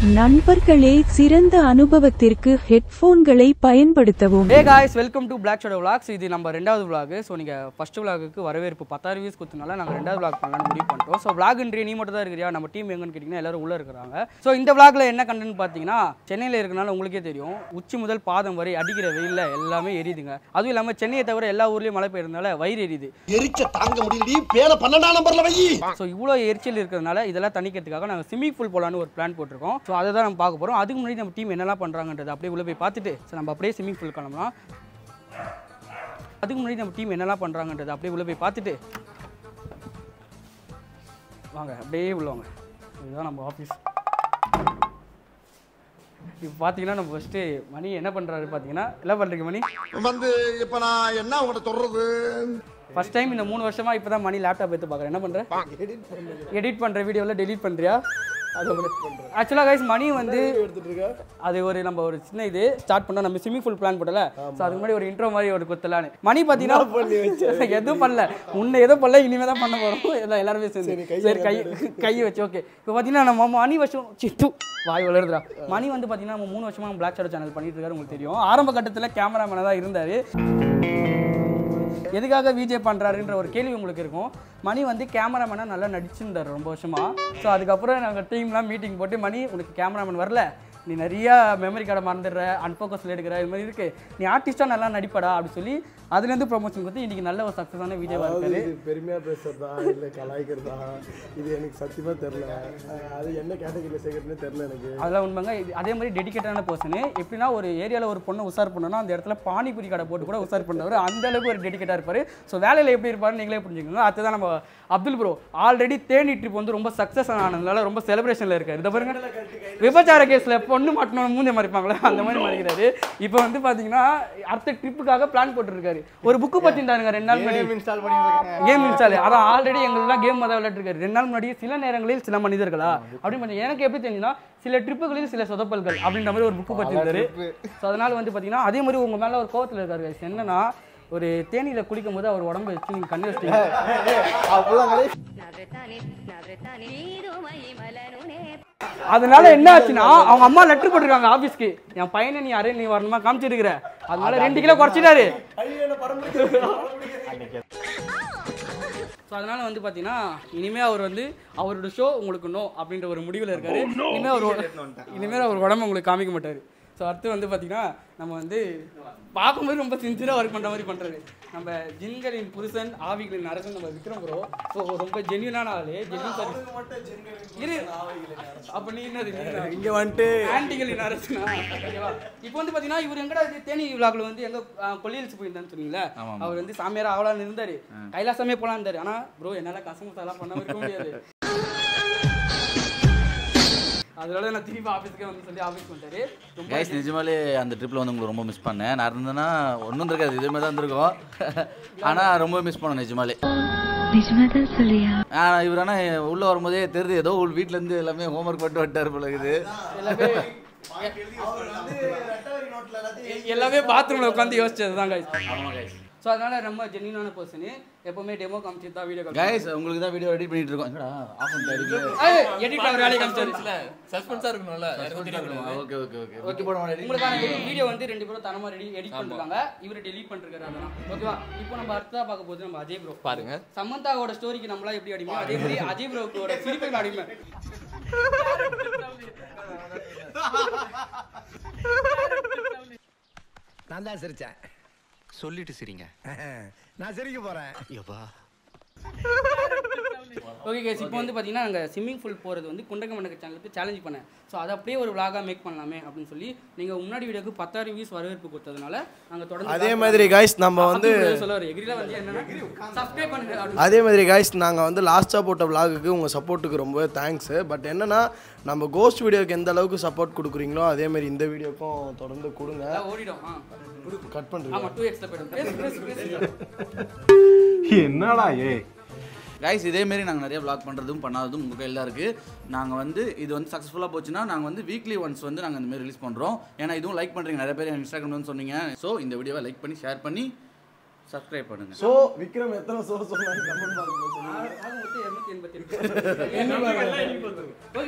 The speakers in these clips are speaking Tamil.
நண்பர்களே, சிறந்த அனுபவத்திற்கு ஹெட்போன்களை பயன்படுத்தவும். Hey guys, welcome to Black Shadow Vlogs. இது நம்ம ரெண்டாவது vlog. ஸோ நீங்கள் ஃபர்ஸ்ட் vlogக்கு வரவேற்பு 10,000 views கொடுத்தனால நாங்கள் ரெண்டாவது vlog பண்ணலாம்னு முடிவு பண்ணிட்டோம். ஸோ vlogன்றே நீ மட்டும் தான் இருக்கிறியா, நம்ம டீம் எங்கன்னு கேட்டிங்கன்னா எல்லாரும் உள்ளே இருக்கிறாங்க. ஸோ இந்த vlogல என்ன கண்டென்ட் பார்த்தீங்கன்னா, சென்னையில் இருக்கனால உங்களுக்கே தெரியும், உச்சி முதல் பாதம் வரை அடிக்கிற வெயிலில் எல்லாமே எரியுதுங்க. அதுவும் இல்லாமல் சென்னையை தவிர எல்லா ஊர்லேயும் மழை பெய்யறதுனால வயிறு எரியுது. எரிச்ச தாங்க முடியல, பேல 12ஆம் நம்பர்ல வை. ஸோ இவ்வளோ எரிச்சல் இருக்கிறதுனால இதெல்லாம் தணிக்கிறதுக்காக நாங்கள் ஸ்விம்மிங் பூல் போகலான்னு ஒரு பிளான் போட்டிருக்கோம். ஸோ அதை தான் நம்ம பார்க்க போகிறோம். அதுக்கு முன்னாடி நம்ம டீம் என்னெல்லாம் பண்ணுறாங்கன்றது அப்படியே உள்ள போய் பார்த்துட்டு ஸோ நம்ம அப்படியே ஸ்விம்மிங் பூல் கிளம்பலாம். அதுக்கு முன்னாடி நம்ம டீம் என்னெல்லாம் பண்ணுறாங்கன்றது அப்படியே உள்ள போய் பார்த்துட்டு வாங்க அப்படியே உள்ளவங்க. இதுதான் நம்ம ஆஃபீஸ். இப்போ பார்த்தீங்கன்னா நம்ம ஃபஸ்ட்டு மணி என்ன பண்ணுறாரு பார்த்தீங்கன்னா, என்ன பண்ணுறீங்க மணி? வந்து இப்போ நான் என்ன உங்கள்கிட்ட சொல்றது, ஃபர்ஸ்ட் டைம் இந்த 3 வருஷமாக இப்போ தான் மணி லேப்டாப் எடுத்து பார்க்குறேன். என்ன பண்ணுறேன்? எடிட் பண்ணுற வீடியோவில் டெலிட் பண்ணுறியா? ஆக்சுவலாக கைஸ் மணி வந்து அது நம்ம ஒரு சின்ன இது ஸ்டார்ட் பண்ணோம். நம்ம ஸ்விம்மிங் பூல் பிளான் போடல. ஸோ அதுக்கு முன்னாடி ஒரு இன்ட்ரோ மாதிரி ஒரு குத்தலான்னு மணி பார்த்தீங்கன்னா எதுவும் பண்ணல, முன்ன எதுவும் பண்ணல, இனிமேல் தான் பண்ண போகிறோம் எல்லாருமே சேர்ந்து. சரி கை வச்சு ஓகே. இப்போ பார்த்தீங்கன்னா நம்ம மணி வருஷம் சித்து வாய் வளருதுரா. மணி வந்து பார்த்தீங்கன்னா நம்ம 3 வருஷமாக பிளாக் ஷேடோ சேனல் பண்ணிட்டு இருக்காரு. உங்களுக்கு தெரியும், ஆரம்ப கட்டத்தில் கேமராமேனாக தான் இருந்தார். எதுக்காக விஜய் பண்ணுறாருன்ற ஒரு கேள்வி உங்களுக்கு இருக்கும். மணி வந்து கேமராமேனாக நல்லா நடிச்சிருந்தார் ரொம்ப வருஷமாக. ஸோ அதுக்கப்புறம் நாங்கள் டீம்லாம் மீட்டிங் போட்டு, மணி உனக்கு கேமராமேன் வரல, நீ நிறையா மெமரி கார்டை மறந்துடுற, அன்ஃபோக்கஸில் எடுக்கிற, இது மாதிரி இருக்குது, நீ ஆர்டிஸ்ட்டாக நல்லா நடிப்படா அப்படி சொல்லி அதுலேருந்து ப்ரொமோஷன் கொடுத்து இன்றைக்கி நல்ல ஒரு சக்ஸஸான வீடியோவாக இருக்காரு. பெருமையாக பேசுறதா இல்லை கலாய்க்கிறதா, இது எனக்கு சத்தியமாக தெரில. அது என்ன கேட்டகரியில் சேர்க்கறதுனே தெரில எனக்கு. அதெல்லாம் உண்மைங்க. அதே மாதிரி டெடிக்கேட்டான பர்சனு. எப்படின்னா ஒரு ஏரியாவில் ஒரு பொண்ணை உசார் பண்ணணும்னா அந்த இடத்துல பானிபூரி கடை போட்டு கூட உசார் பண்ணவர். அந்த அளவுக்கு ஒரு டெடிக்கேட்டாக இருப்பார். ஸோ வேலையில் எப்படி இருப்பாருன்னு நீங்களே புரிஞ்சுக்கோங்க. அதுதான் நம்ம Abdul bro already Theni trip வந்து ரொம்ப சக்ஸஸ் ஆனதுனால ரொம்ப செலிப்ரேஷனில் இருக்காரு. இதை பாருங்க, விபச்சார கேஸில் பொண்ணு மாட்டணும் மூஞ்ச மறைப்பாங்களே அந்த மாதிரி மறைக்கிறாரு. இப்போ வந்து பார்த்தீங்கன்னா அடுத்த ட்ரிப்புக்காக பிளான் போட்டுருக்காரு. ஒரு புக்கு பற்றிருந்தாருங்க 2 நாள் முன்னாடி கேம் இன்ஸ்டால். அதான் ஆல்ரெடி எங்களெல்லாம் கேம் தான் விளையாட்டுருக்காரு 2 நாள் முன்னாடி. சில நேரங்களில் சில மனிதர்களா அப்படின்னு கொஞ்சம் எனக்கு எப்படி தெரிஞ்சுன்னா, சில ட்ரிப்புகளில் சில சொதப்பல்கள் அப்படின்ற மாதிரி ஒரு புக்கு பற்றிருந்தாரு. ஸோ அதனால் வந்து பார்த்தீங்கன்னா அதே மாதிரி உங்கள் மேலே ஒரு கோவத்தில் இருக்காரு. என்னன்னா, ஒரு தேனியில் குளிக்கும் போது அவர் உடம்பு வச்சு நீங்கள் கண்ணு வச்சிட்டீங்க. அதனால என்ன ஆச்சுன்னா, அவங்க அம்மா லெட்டர் போட்டிருக்காங்க ஆபீஸ்க்கு, என் பையனை நீ யாரே நீ வரணுமா காமிச்சிருக்கிற, அதனால 2 கிலோ குறைச்சிட்டாரு. ஸோ அதனால வந்து பார்த்தீங்கன்னா இனிமேல் அவர் வந்து அவரோட ஷோ உங்களுக்கு நோ அப்படின்ற ஒரு முடிவில் இருக்காரு. இனிமேல் அவர் உடம்பு உங்களுக்கு காமிக்க மாட்டார். ஸோ அடுத்து வந்து பார்த்தீங்கன்னா நம்ம வந்து பார்க்கும்போது ரொம்ப சின்சியராக ஒர்க் பண்ணுற மாதிரி பண்ணுறாரு. நம்ம ஜின்களின் புருஷன் ஆவிகளின் அரசன் நம்ம விக்ரம் ப்ரோ. ஸோ ரொம்ப ஜென்யூனான ஆளு. ஜென்யூன் சர்வீஸ் இரு. அப்போ நீ என்னது இங்கே வந்துட்டு ஆன்டிகளின் அரசனா? ஓகேவா? இப்போ வந்து பார்த்தீங்கன்னா இவர் எங்கடா தேனி விழாக்கள் வந்து எங்கே கொல்லியல்ஸ் போயிருந்தான்னு சொன்னீங்களே, அவர் வந்து சாமியார் ஆகலான்னு இருந்தார், கைலாசமே போகலான்னு இருந்தார். ஆனால் ப்ரோ என்னால் கசமுசாலாம் பண்ணாமல் இருக்க முடியாது, அதனால நான் திருப்பி ஆஃபீஸ்க்கே வந்து சொல்லி ஆஃபீஸ் பண்ணிட்டாரு. கைஸ் நிஜமாலே அந்த ட்ரிப்பில் வந்து உங்களுக்கு ரொம்ப மிஸ் பண்ணேன். நான் இருந்தேன்னா ஒன்றும் இருக்காது, இதே மாதிரி தான் இருந்திருக்கும். ஆனால் ரொம்ப மிஸ் பண்ணேன் நிஜமாலே. இவர் ஆனால் உள்ளே வரும்போதே தெரியுது, ஏதோ வீட்டிலேருந்து எல்லாமே ஹோம்ஒர்க் பண்ணிட்டு வந்துட்டார் போல இருக்குது. எல்லாமே பாத்ரூமில் உட்காந்து யோசிச்சது தான் கைஸ். ஆமாம் கைஸ். ஸோ அதனால ரொம்ப ஜென்யூனான பர்சனு. எப்பவுமே டெமோ காமிச்சிட்டு தான் வீடியோ கைஸ் உங்களுக்கு தான் வீடியோ எடிட் பண்ணிட்டு இருக்கோம். என்னடா ஆஃப் பண்ணிட்டாரு, எடிட் ஆகிற வேலையை காமிச்சாரு. சஸ்பென்ஸாக இருக்கணும்ல. ஓகே ஓகே ஓகே ஓகே போடுவோம். உங்களுக்கான வீடியோ வந்து 2 பேரும் தரமாக எடிட் பண்ணிருக்காங்க. இவர் டெலீட் பண்ணிருக்காரு. அதெல்லாம் ஓகேவா? இப்போ நம்ம அடுத்ததாக பார்க்க போது நம்ம அஜய் ப்ரோ பாருங்க. சமந்தாவோட ஸ்டோரிக்கு நம்மளா எப்படி அடிமை, அதே மாதிரி அஜய் ப்ரோக்கோட சிரிப்புக்கு அடிமை. நான் தான் சிரிச்சேன். சொல்லிட்டு சிரிங்க. நான் சிரிக்க போறேன். ஓகே கேஸ், இப்போ வந்து பார்த்தீங்கன்னா நாங்கள் ஸ்விம்மிங் பூல் போகிறது வந்து குண்டக்க மண்டக்க சேனலுக்கு சேலஞ்ச் பண்ணேன். ஸோ அதை அப்படியே ஒரு விளாகாக மேக் பண்ணலாமே அப்படின்னு சொல்லி நீங்கள் முன்னாடி வீடியோக்கு 10,000 வியூஸ் வரவேற்பு கொடுத்ததுனால நாங்கள் தொடர்ந்து அதே மாதிரி கைஸ் நம்ம வந்து சொல்லுவார் எகிரியில் வந்து என்னன்னா சப்ஸ்கிரைப் பண்ணுங்க. அதே மாதிரி கைஸ் நாங்கள் வந்து லாஸ்ட்டாக போட்ட விளாகுக்கு உங்கள் சப்போர்ட்டுக்கு ரொம்ப தேங்க்ஸு. பட் என்னன்னா, நம்ம கோஸ்ட் வீடியோக்கு எந்த அளவுக்கு சப்போர்ட் கொடுக்குறீங்களோ அதே மாதிரி இந்த வீடியோக்கும் தொடர்ந்து கொடுங்க. ஓடிடும். கட் பண்ணுறீங்க. ஆமாம் 2x போய்டும். என்னடா கைஸ் இதேமாரி நாங்கள் நிறைய vlog பண்ணுறதும் பண்ணாததும் உங்கள் கையில் தான் இருக்குது. நாங்கள் வந்து இது வந்து சக்ஸஸ்ஃபுல்லாக போச்சுன்னா நாங்கள் வந்து வீக்லி ஒன்ஸ் வந்து நாங்கள் இந்தமாதிரி ரிலீஸ் பண்ணுறோம். ஏன்னா இதுவும் லைக் பண்ணுறீங்க நிறைய பேர் இன்ஸ்டாகிராம் வந்து சொன்னீங்க. ஸோ இந்த வீடியோவை லைக் பண்ணி ஷேர் பண்ணி சப்ஸ்கிரைப் பண்ணுங்கள். ஸோ விக்ரம் எத்தனை ஷோ சொன்னாங்க கமெண்ட் பாக்ஸில் சொல்லுங்கள். ஓகே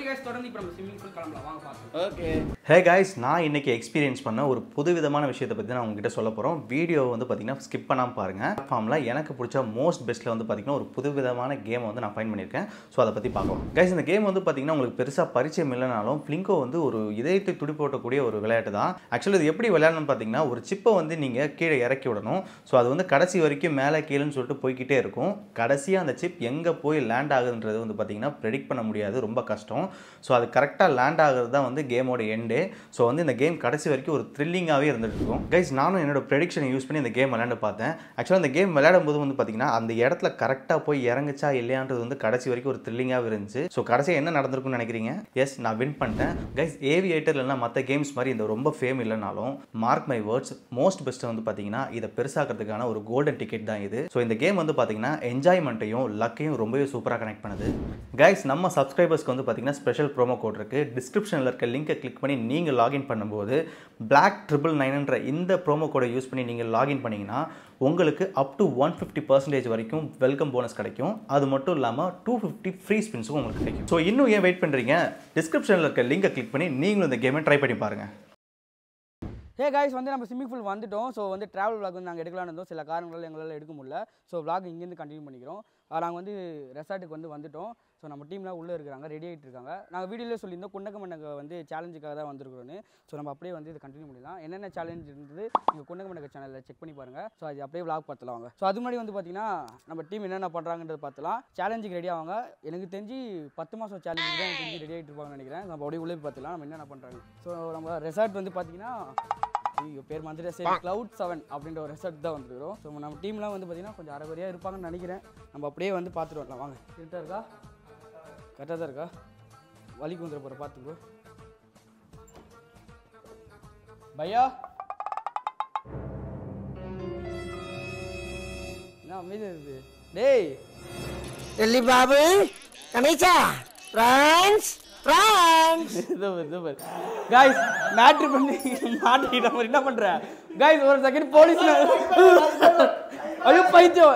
गाइस தொடர்ந்து இப்போ நம்ம ஸ்விமிங் பூல் கிளம்பலாம் வாங்க பாக்கலாம். ஓகே ஹே கைஸ், நான் இன்னைக்கு எக்ஸ்பீரியன்ஸ் பண்ண ஒரு புதுவிதமான விஷயத்தை பற்றி நான் உங்ககிட்ட சொல்ல போகிறோம். வீடியோ வந்து பார்த்தீங்கன்னா ஸ்கிப் பண்ணாமல் பாருங்கள். ஃபார்மில் எனக்கு பிடிச்ச மோஸ்ட் பெஸ்ட்டில் வந்து பார்த்தீங்கன்னா ஒரு புதுவிதமான கேமை வந்து நான் ஃபைண்ட் பண்ணியிருக்கேன். ஸோ அதை பற்றி பார்க்கலாம். கைஸ், இந்த கேம் வந்து பார்த்தீங்கன்னா உங்களுக்கு பெருசாக பரிச்சயம் இல்லைனாலும் ஃப்ளிங்கோ வந்து ஒரு இதயத்தை துடிப்போட்டக்கூடிய ஒரு விளையாட்டு தான். ஆக்சுவலி இது எப்படி விளையாடணும்னு பார்த்தீங்கன்னா ஒரு சிப்பை வந்து நீங்கள் கீழே இறக்கி விடணும். ஸோ அது வந்து கடைசி வரைக்கும் மேலே கீழேன்னு சொல்லிட்டு போய்கிட்டே இருக்கும். கடைசியாக அந்த சிப் எங்கே போய் லேண்ட் ஆகுதுன்றது வந்து பார்த்தீங்கன்னா ப்ரெடிக்ட் பண்ண முடியாது, ரொம்ப கஷ்டம். ஸோ அது கரெக்டாக லேண்ட் ஆகுறது தான் வந்து கேமோட எண்டே. ஸோ வந்து இந்த கேம் கடைசி வரைக்கும் ஒரு த்ரில்லிங்காகவே இருந்துட்டு இருக்கும். கைஸ், நானும் என்னோட ப்ரெடிக்ஷனை யூஸ் பண்ணி இந்த கேம் விளையாண்டு பார்த்தேன். ஆக்சுவலாக இந்த கேம் விளையாடும் போது வந்து பார்த்தீங்கன்னா அந்த இடத்துல கரெக்டாக போய் இறங்குச்சா இல்லையான்றது வந்து கடைசி வரைக்கும் ஒரு த்ரில்லிங்காகவே இருந்துச்சு. ஸோ கடைசியாக என்ன நடந்திருக்குன்னு நினைக்கிறீங்க? எஸ், நான் வின் பண்ணிட்டேன். கைஸ், ஏவியேட்டர் இல்லைனா மற்ற கேம்ஸ் மாதிரி இந்த ரொம்ப ஃபேம் இல்லைனாலும் mark my words, most best வந்து பார்த்தீங்கன்னா இதை பெருசாக்கிறதுக்கான ஒரு கோல்டன் டிக்கெட் தான் இது. ஸோ இந்த கேம் வந்து பார்த்தீங்கன்னா என்ஜாய்மெண்ட்டையும் லக்கையும் ரொம்பவே சூப்பராக கனெக்ட் பண்ணுது. கைஸ், நம்ம சப்ஸ்கிரைபர்ஸ்க்கு வந்து பார்த்தீங்கன்னா ஸ்பெஷல் ப்ரோமோ கோட் இருக்குது. டிஸ்கிரிப்ஷனில் இருக்க லிங்கை கிளிக் பண்ணி நீங்கள் லாகின் பண்ணும்போது BLACK999 இந்த ப்ரோமோ கோடை யூஸ் பண்ணி நீங்கள் லாகின் பண்ணிங்கன்னா உங்களுக்கு அப் டு 150% வரைக்கும் வெல்கம் போனஸ் கிடைக்கும். அது மட்டும் இல்லாமல் 250 ஃப்ரீ ஸ்பின்ஸும் உங்களுக்கு கிடைக்கும். ஸோ இன்னும் ஏன் வெயிட் பண்ணுறீங்க? டிஸ்கிரிப்ஷனில் இருக்க லிங்கை கிளிக் பண்ணி நீங்களும் இந்த கேமை ட்ரை பண்ணி பாருங்கள். ஹே காய்ஸ், வந்து நம்ம ஸ்விம்மிங் பூல் வந்துட்டோம். ஸோ வந்து ட்ராவல் vlog வந்து நாங்கள் எடுக்கலான்னு இருந்தோம். சில காரணங்களால் எங்களால் எடுக்க முடியல. ஸோ vlog இங்கேருந்து கண்டினியூ பண்ணிக்கிறோம். நாங்கள் வந்து ரெசார்ட்டுக்கு வந்துட்டோம். ஸோ நம்ம டீம்லாம் உள்ளே இருக்கிறாங்க, ரெடி ஆகிட்டு இருக்காங்க. நாங்கள் வீடியோவில் சொல்லியிருந்தோம் குண்டகமண்டக வந்து சேலஞ்சுக்காக தான் வந்திருக்கிறோன்னு. ஸோ நம்ம அப்படியே வந்து இதை கண்டினியூ பண்ணிடலாம். என்னென்ன சேலஞ்ச் இருந்தது நீங்கள் குண்டகமண்டக சேனலில் செக் பண்ணி பாருங்கள். ஸோ அது அப்படியே vlog பார்த்துலாம் வாங்க. ஸோ அது முன்னாடி வந்து பார்த்தீங்கன்னா நம்ம டீம் என்னென்ன பண்ணுறாங்கன்றது பார்த்துலாம். சேலஞ்சுக்கு ரெடி ஆவாங்க. எனக்கு தெரிஞ்சு 10 மாதம் சேலஞ்சுக்கு தான் எனக்கு தெரிஞ்சு ரெடி ஆகிட்டு இருப்பாங்கன்னு நினைக்கிறேன். நம்ம அப்படியே உள்ளே பார்த்துலாம் நம்ம என்னென்ன பண்ணுறாங்க. ஸோ நம்ம ரெசார்ட் வந்து பார்த்தீங்கன்னா பேர் மாதிரி சரி Cloud7 அப்படின்ற ஒரு ரெசார்ட் தான் வந்துருக்கிறோம். ஸோ நம்ம டீம்லாம் வந்து பார்த்தீங்கன்னா கொஞ்சம் அரைகுறையாக இருப்பாங்கன்னு நினைக்கிறேன். நம்ம அப்படியே வந்து பார்த்துட்டு வரலாம் வாங்க. கரெக்டாக இருக்கா? கரெக்டாக தான் இருக்கா? வலிக்கு வந்துட போகிற பார்த்துக்கோ பையா. என்ன அமைதியாக இருக்குது டேய் Delhi Babu Ganesha France guys matter பண்ணி மாட்டிக்கிட்ட மாதிரி என்ன பண்ற गाइस? ஒரு செகண்ட் போலீஸ் ஐயோ பைத்தியம்.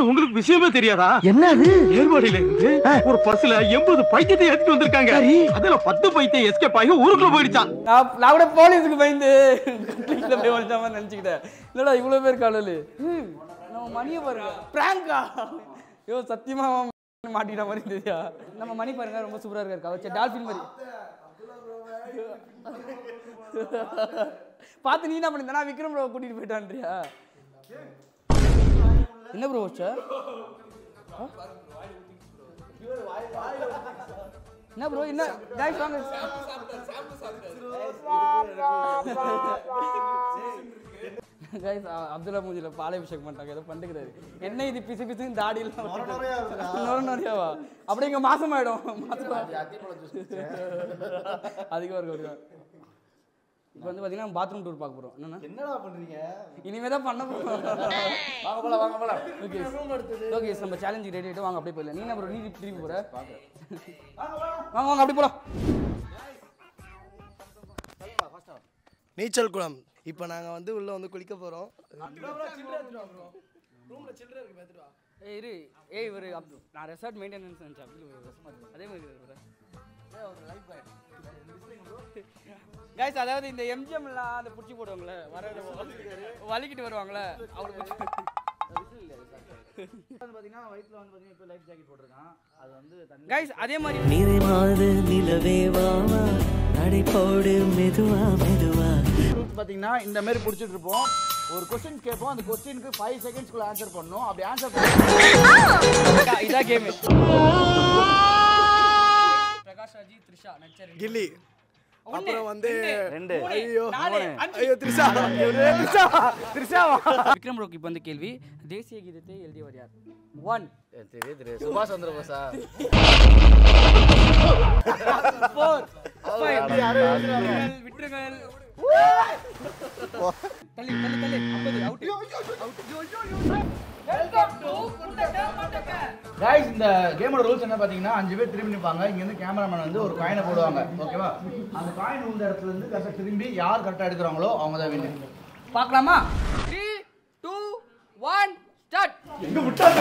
உங்களுக்கு விஷயமே தெரியாதா? என்னது? ஏர்வாடியில இருந்து ஒரு பஸ்ல 80 பைத்தியத்தை ஏத்திட்டு வந்திருக்காங்க. அதுல 10 பைத்தியம் எஸ்கேப் ஆகி ஊருக்குள்ள போயிடுச்சான். நான் கூட போலீஸுக்கு பயந்து கட்லில போய் வந்தா மாதிரி நினைச்சுக்கிட்டேன். இல்லடா இவ்வளவு பேர் காலலு நம்ம மணியை பாருங்க. பிராங்கா? ஐயோ சத்தியமா மாட்டிக்கிட்ட மாதிரி தெரியா? நம்ம மணி பாருங்க ரொம்ப சூப்பரா இருக்கா. வச்ச டால்பின் மாதிரி பார்த்து நீ என்ன பண்ணிருந்தா? விக்ரம் ப்ரோ கூட்டிட்டு போயிட்டான்றியா? என்ன ப்ரோ வச்ச? என்ன ப்ரோ என்ன गाइस வாங்க. गाइस அப்துல்லா மூஞ்சில பாலை அபிஷேகம் பண்ணிட்டாங்க. ஏதோ பண்ணிக்கிறாரு. என்ன இது பிசு பிசுன்னு தாடியில் நொறையாவா? அப்படியே இங்கே மாசமாயிடும். அதிகமாக இருக்கும். இப்போ வந்து பார்த்தீங்கன்னா பாத்ரூம் டூர் பார்க்க போகிறோம். என்னடா பண்றீங்க? இனிமே தான் பண்ண போகிறோம். வாங்க போலாம். ஓகே ஓகே, நம்ம சேலஞ்சு ரெடி ஆகிட்டு வாங்க அப்படியே போயிடலாம். நீ என்ன ப்ரோ நீ திருப்பி போகிற? வாங்க அப்படி போகலாம். நீச்சல் குளம். இப்போ நாங்கள் வந்து உள்ளே வந்து குளிக்க போகிறோம். ஏய் இரு ஏய் இவர் நான் ரெசார்ட் மெயின்டெனன்ஸ் நினச்சேன். அதே மாதிரி गाइस அதாவது இந்த எம்ஜிஎம்லாம் அந்த புடிச்சு போடுவாங்களே வலிக்கிட்டு வருவாங்களே அவங்களுக்கு வந்து பாத்தீங்கன்னா வயித்துல வந்து பாத்தீங்கன்னா இப்போ லைஃப் ஜாக்கெட் போட்டுருக்கான். அது வந்து गाइस அதே மாதிரி நிறைமாத நிலவே வாவா நடை போடு மெதுவா மெதுவா. பாத்தீங்கன்னா இந்த மாதிரி புடிச்சிட்டு இருப்போம். ஒரு क्वेश्चन கேட்போம். அந்த क्वेश्चनக்கு 5 செகண்ட்ஸ்க்குள்ள ஆன்சர் பண்ணனும். அப்படி ஆன்சர் பண்ணா இதா கேம். பிரகாஷ் ராஜ் த்ரிஷா நச்சர் கில்லி. அப்புறம் வந்து ஐயோ த்ரிஷா. விக்ரம் ப்ரோக்கு இப்போ வந்து கேள்வி, தேசிய கீதத்தை எழுதியவர் யார்? 1 தெரியுது சுபாஷ் சந்திர போஸா? 4 5 விட்டுருங்கள். தள்ளி 50 அவுட். गाइस இந்த கேமோட ரூல்ஸ் என்ன பாத்தீங்கன்னா 5 பேர் திரும்பி நிப்பாங்க. இங்க இருந்து கேமராமேன் வந்து ஒரு காயினை போடுவாங்க. ஓகேவா? அந்த காயின் உள்ள இடத்துல இருந்து கரெக்ட்டா திரும்பி யார் கரெக்ட்டா எடுக்கறாங்களோ அவங்க தான் வின். பார்க்கலாமா? 3 2 1 ஸ்டார்ட். எங்க விட்டாங்க?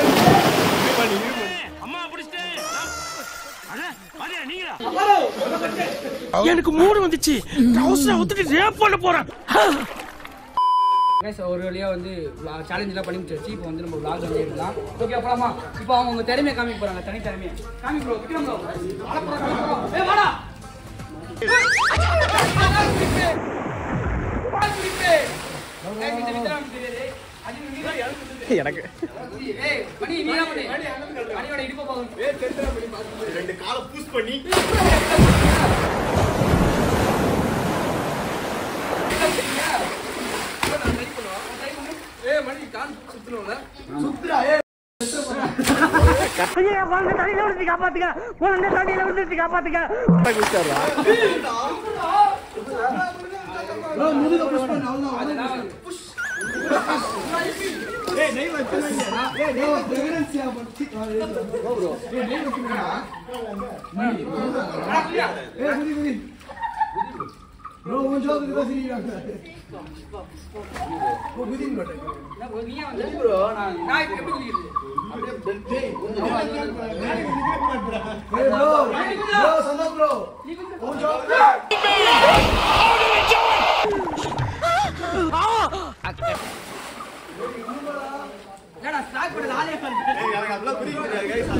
எனக்கு மூடு வந்துச்சு ட்ரவுசரை ஊத்திட்டு ரேப் பண்ண போறேன். ஒரு வழியா வந்து சேலஞ்செலாம் பண்ணி முடிச்சாச்சு. இப்போ வந்து நம்ம vlog வந்து எடுக்கலாம். ஓகே அப்புறமா இப்போ அவங்க திறமையை காமிக்க போறாங்க. தனி திறமையை காமிக்க ப்ரோ. விக்ரம் ப்ரோ ஏய் வாடா எனக்கு மணி நீங்க மணியோட இடுப்பை பாருங்க. ரெண்டு காலை பூஸ் பண்ணி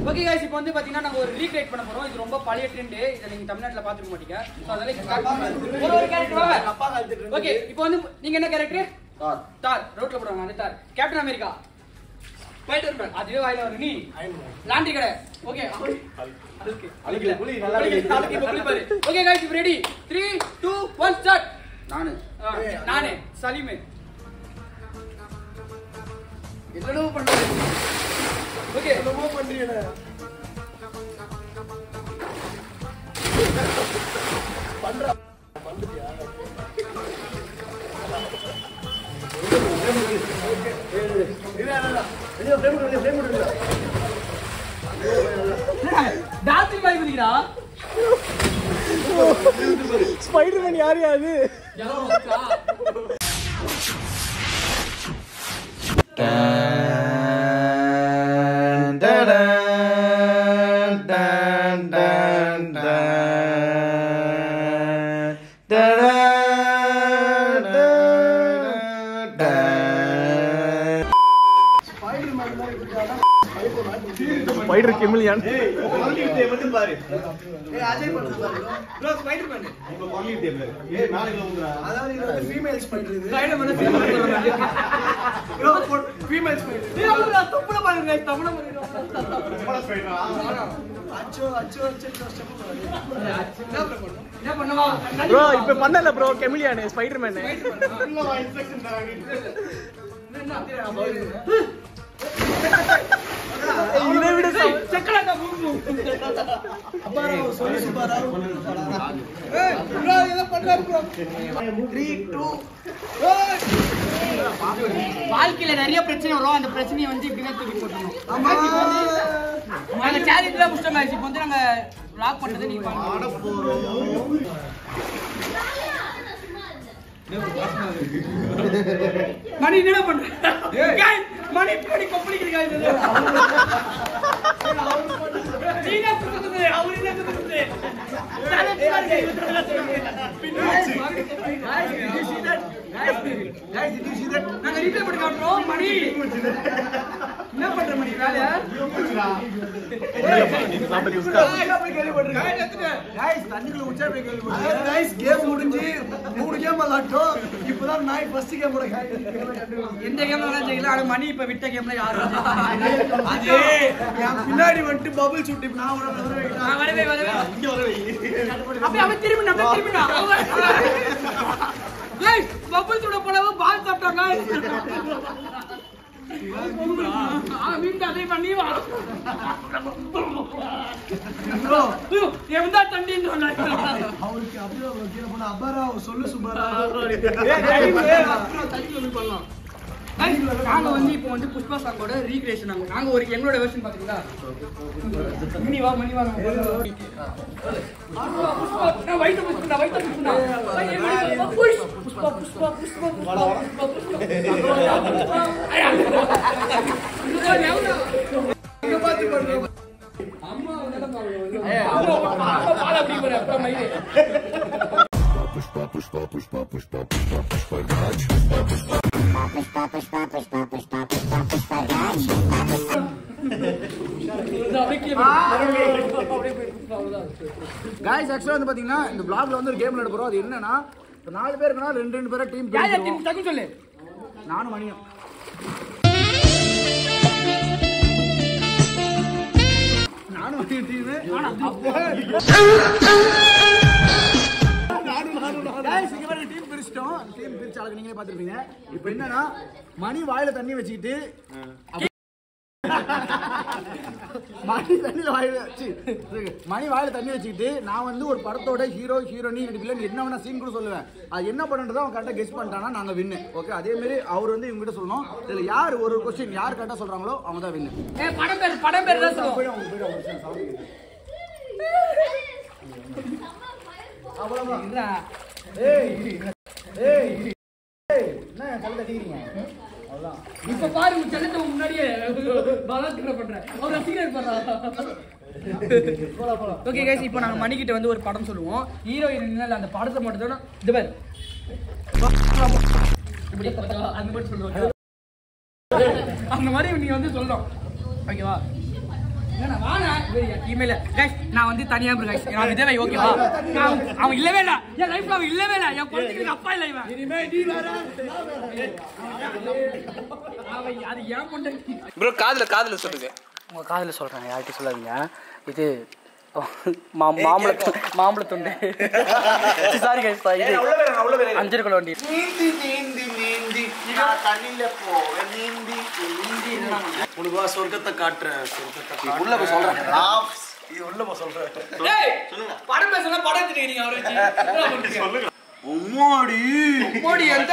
ஓகே गाइस இப்போ வந்து பாத்தீங்கன்னா நாங்க ஒரு ரீக்ரியேட் பண்ண போறோம். இது ரொம்ப பழைய ட்ரெண்ட். இத நீங்க தமிழ்நாட்டுல பாத்துக்க மாட்டீங்க. சோ அதனால ஸ்டார்ட் பண்ணுங்க. ஒரு கேரக்டர் வாங்க. ஓகே இப்போ வந்து நீங்க என்ன கேரக்டர்? தார் ரோட்ல போறாங்க அந்த தார். Captain America. ஸ்பைடர்மேன். அதுவே வாயில வர நீ. லாண்ட்ரி கடை. ஓகே. அழுகல புலி நல்லா இருக்கு. நாளைக்கு இப்போ புலி பாரு. ஓகே गाइस இப்போ ரெடி. 3 2 1 ஸ்டார்ட். நானே சலீமே. என்னடோ பண்றது? ஓகே என்னமோ பண்றீங்க. பண்றியா டாக்டர் பாய் புரியுதா? ஸ்பைடர்மேன் யார் அது? ஸ்பைடர் கெமிலியன் மட்டும் பாரு. ஏய் அஜய் பண்ணு பாரு. ப்ரோ ஸ்பைடர்மேன் இப்போ பாலிட் டேபிள். ஏய் நாளைக்கு வந்துடா. அதாவது இது ஃபீமேல் ஸ்பைடர் இது. Spiderman bro female spider. நீ அவரா தப்புல பாருங்க தமிழ பாருங்க. தமிழ ஸ்பைடரா? அச்சோ என்ன பண்ணுவா? ப்ரோ இப்போ பண்ணல ப்ரோ கெமிலியன் ஸ்பைடர்மேன். உள்ள வா இன்ஸ்ட்ரக்ஷன் தராங்க. என்ன இதை விட செக்கலடா மூணு அப்பாரா சொல்லு சுபாரா ஏய் ப்ரோ இத பண்ணாரு ப்ரோ 3 2 வாழ்க்கையில நிறைய பிரச்சனை வரும். அந்த பிரச்சனையை வந்து இப்படியே தூக்கி போடணும். ஆமா நாங்க சேலஞ்ச்ல புஷ்டம் ஆயிச்சு. இப்போ வந்து நாங்க vlog பண்றது நீங்க ஆட போறோம். மணி என்ன பண்ற? गाइस மணி படி கொப்பளிக்குது गाइस. நீங்க சொல்லுங்க அவரு என்ன சொல்லுங்க? நாங்க ரீப்ளே பண்ணி காட்டுறோம். மணி என்ன பண்ற மணி வேலையா? गाइस தண்ணிக்குள்ள உச்சா போய் கேள்வி. गाइस கேம் முடிஞ்சு 3 கேம் விளையாட்டோம். இப்போதான் நாய் ஃபர்ஸ்ட் கேமோட எந்த கேம் விளையாடல. ஆனா மணி இப்ப விட்ட கேம்ல யாரு அதே நான் பின்னாடி வந்து பபிள் ஷூட் இப்ப நான் வரவே இங்க வரவே அப்படியே அவன் திரும்பி गाइस பபிள் ஷூட் போலவே பால் சாப்பிட்டாங்க. மீண்டும் அதே பண்ணி வா ப்ரோ எவன்டா தண்டின்னு சொன்னாங்க. அவருக்கு அப்படியே கீழ போனா அபாரா சொல்லு சுபாரா. பண்ணலாம். நாங்க வந்து இப்போ வந்து புஷ்பா சாங்கோட ரீக்ரியேஷன் நாங்க ஒரு எங்களோட வெர்ஷன் பாத்தீங்களா? மணி வா புஷ்பா நான் வைத்த புஷ்பா புஷ்பா பாரு அப்புறம் மயிறு. गाइस एक्चुअली வந்து பாத்தீங்கன்னா இந்த vlogல வந்து ஒரு கேம் விளையாட போறோம். அது என்னன்னா 4 பேர் இருக்கனா 2 பேரா டீம் யார் டீம் டக்கு சொல்லு. நானும் மணியும். நானும் மணியும் டீம். गाइस இங்க வர டீம் பிரிச்சிட்டோம். டீம் பிரிச்ச ஆளுங்க நீங்களே பாத்துருப்பீங்க. இப்போ என்னன்னா மணி வாயில தண்ணி வச்சிட்டு மணி வாயில தண்ணி வச்சுக்கிட்டு நான் வந்து ஒரு படத்தோட ஹீரோ ஹீரோனி வில்லன் என்ன வேணா சீன் கூட சொல்லுவேன். அது என்ன படம்ன்றதை அவன் கரெக்டாக கெஸ் பண்ணிட்டானா நாங்க வின்னு. ஓகே அதே மாதிரி அவர் வந்து இவங்க கிட்ட சொல்லணும். இதுல யார் ஒரு கொஸ்டின் யார் கரெக்டாக சொல்றாங்களோ அவங்க தான் வின்னு. படம் பேர் தான் சொல்லுவோம். அவ்வளவுதான். ஏய் ஏய் என்ன கல்ல தட்டிக்கிறீங்க? இப்ப பாரு செல்லத்தை முன்னாடியே பலாத்காரம் பண்றேன். அவர் ரசிகர் பண்றா. ஓகே गाइस இப்போ நாங்க மணிக்கிட்ட வந்து ஒரு படம் சொல்லுவோம். ஹீரோ ஹீரோயின் அந்த படத்தை மட்டும் தான் இது பாரு. இப்படி அந்த மாதிரி சொல்லுவாங்க. அந்த மாதிரி நீ வந்து சொல்லணும். ஓகேவா? என்ன வாடா இமெயில் गाइस நான் வந்து தனியா bro गाइस நான் விதவை ஓகேவா? அவன் இல்லவே இல்ல. என் லைஃப்ல அவன் இல்லவே இல்ல. என் குழந்தைக்கு அப்பா இல்ல இவன். இனிமே நீ வர. அவன் அது ஏன் பண்றீங்க? ப்ரோ காதுல சொல்லுங்க. உங்க காதுல சொல்றேன். யார்கிட்ட சொல்லாதீங்க. இது மாம்பழ துண்டு. சாரி गाइस இது உள்ள வேற அஞ்சர்குள்ள வண்டி. நீந்தி நான் தண்ணில போவேன் நீந்தி உனக்கு சொர்க்கத்தை காட்டுறேன். உள்ள போய் சொல்றேன். இது உள்ள போ சொல்றேன். டேய் சொல்லுங்க. படம் பேசல படம் எடுத்துட்டீங்க அவரே. சொல்லுங்க. உம்மாடி மோடி அந்த